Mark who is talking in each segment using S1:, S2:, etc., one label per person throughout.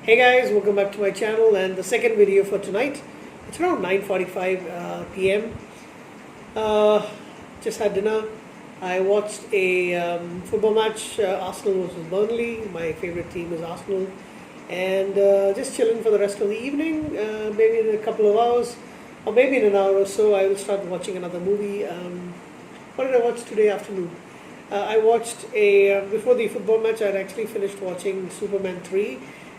S1: Hey guys, welcome back to my channel and the second video for tonight. It's around 9:45 p.m. Uh, just had dinner. I watched a football match, Arsenal versus Burnley. My favorite team is Arsenal. And just chilling for the rest of the evening. Maybe in a couple of hours or maybe in an hour or so I will start watching another movie. What did I watch today afternoon? I watched before the football match I had actually finished watching Superman 3.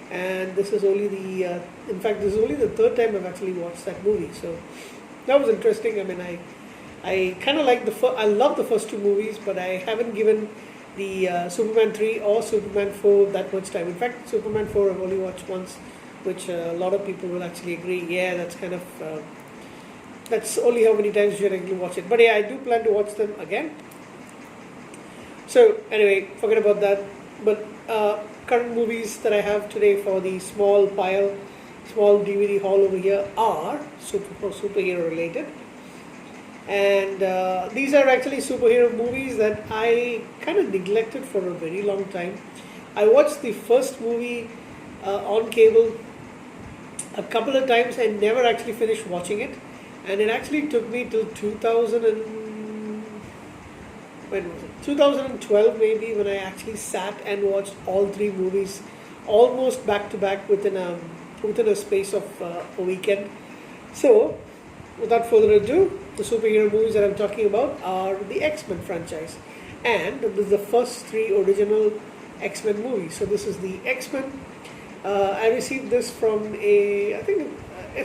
S1: And this is only in fact, this is only the third time I've actually watched that movie. So that was interesting. I mean, I kind of like I love the first two movies, but I haven't given the Superman 3 or Superman 4 that much time. In fact, Superman 4 I've only watched once, which a lot of people will actually agree. Yeah, that's kind of, that's only how many times you should actually watch it. But yeah, I do plan to watch them again. So anyway, forget about that. But current movies that I have today for the small DVD haul over here are superhero related. And these are actually superhero movies that I kind of neglected for a very long time. I watched the first movie on cable a couple of times and never actually finished watching it. And it actually took me till 2012 maybe, when I actually sat and watched all three movies almost back to back within a space of a weekend. So without further ado, the superhero movies that I'm talking about are the X-Men franchise, and this is the first three original X-Men movies. So this is the X-Men. I received this from I think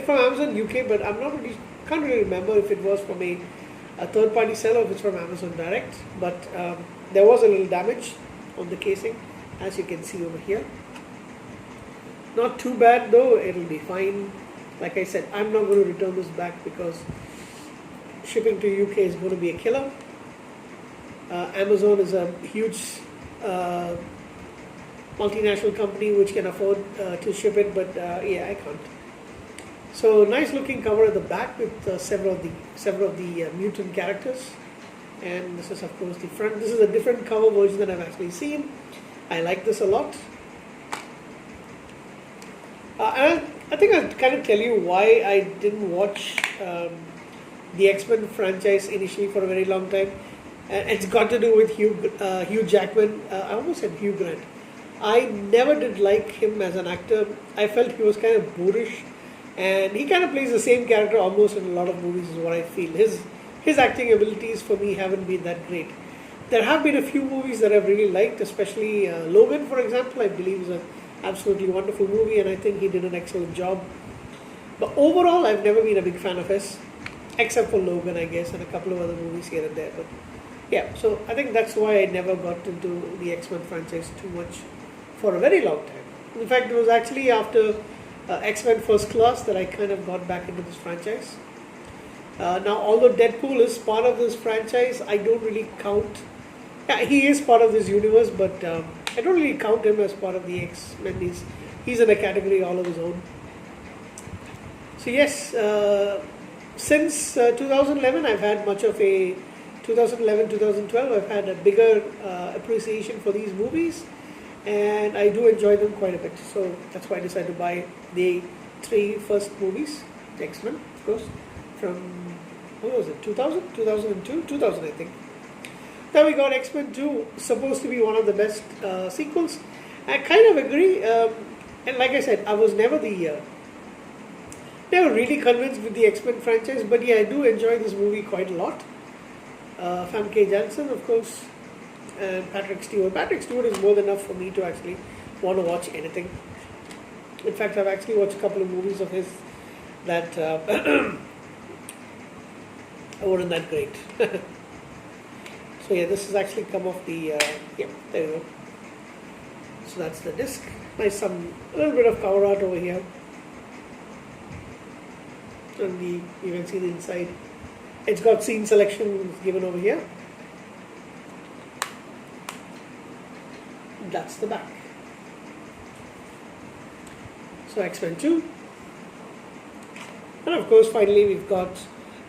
S1: from Amazon UK, but can't really remember if it was from a third-party seller, if it's from Amazon Direct. But there was a little damage on the casing, as you can see over here. Not too bad though, it'll be fine. Like I said, I'm not going to return this back because shipping to UK is going to be a killer. Amazon is a huge multinational company which can afford to ship it, but yeah, I can't. So nice looking cover at the back with several of the mutant characters, and this is of course the front. This is a different cover version that I've actually seen. I like this a lot. And I think I'll kind of tell you why I didn't watch the X-Men franchise initially for a very long time. It's got to do with Hugh Jackman. I almost said Hugh Grant. I never did like him as an actor. I felt he was kind of boorish, and he kind of plays the same character almost in a lot of movies is what I feel. His acting abilities for me haven't been that great. There have been a few movies that I've really liked, especially Logan, for example. I believe is an absolutely wonderful movie, and I think he did an excellent job. But overall, I've never been a big fan of his, except for Logan, I guess, and a couple of other movies here and there. But yeah, so I think that's why I never got into the X-Men franchise too much for a very long time. In fact, it was actually after X-Men First Class that I kind of got back into this franchise. Now, although Deadpool is part of this franchise, I don't really count. Yeah, he is part of this universe, but I don't really count him as part of the X-Men. He's in a category all of his own. So yes, since 2011, I've had much of a 2011-2012. I've had a bigger appreciation for these movies, and I do enjoy them quite a bit. So that's why I decided to buy the three first movies, X-Men, of course, from, what was it, 2000, 2002, 2000 I think. Then we got X-Men 2, supposed to be one of the best sequels. I kind of agree, and like I said, I was never really convinced with the X-Men franchise, but yeah, I do enjoy this movie quite a lot. Famke Janssen, of course, and Patrick Stewart. Patrick Stewart is more than enough for me to actually want to watch anything. In fact, I've actually watched a couple of movies of his that weren't that great. So yeah, this has actually come off the, yeah, there you go. So that's the disc. Nice, a little bit of cover art over here. And you can see the inside. It's got scene selection given over here. That's the back. So X-Men 2. And of course, finally we've got,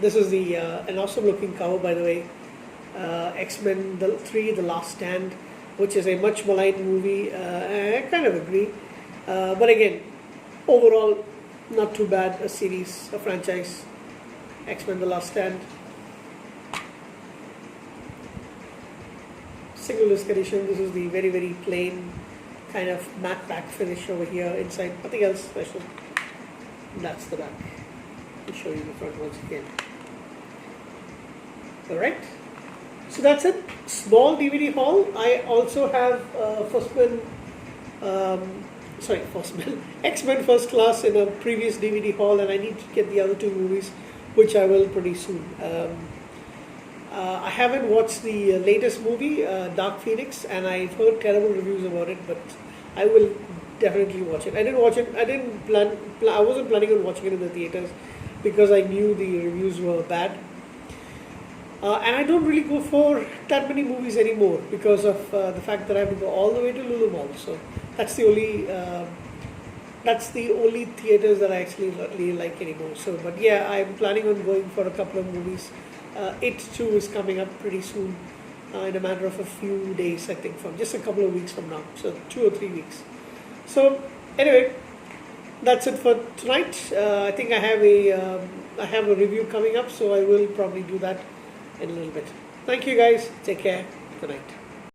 S1: this is an awesome looking cover, by the way. X-Men 3, The Last Stand, which is a much maligned movie. I kind of agree. But again, overall, not too bad. A series, a franchise. X-Men: The Last Stand. Single disc edition. This is the very, very plain kind of matte back finish over here. Inside, nothing else special. That's the back. I'll show you the front once again. Alright. So that's it. Small DVD haul. I also have X-Men First Class in a previous DVD haul, and I need to get the other two movies, which I will pretty soon. I haven't watched the latest movie, Dark Phoenix, and I've heard terrible reviews about it, but I will definitely watch it. I didn't watch it. I wasn't planning on watching it in the theaters because I knew the reviews were bad. And I don't really go for that many movies anymore because of the fact that I have to go all the way to Lulu Mall. So that's the only theaters that I actually really like anymore. So, but yeah, I'm planning on going for a couple of movies. It too is coming up pretty soon, in a matter of a few days, I think, from just a couple of weeks from now. So 2 or 3 weeks. So anyway, that's it for tonight. I think I have a review coming up, so I will probably do that in a little bit. Thank you guys. Take care. Good night.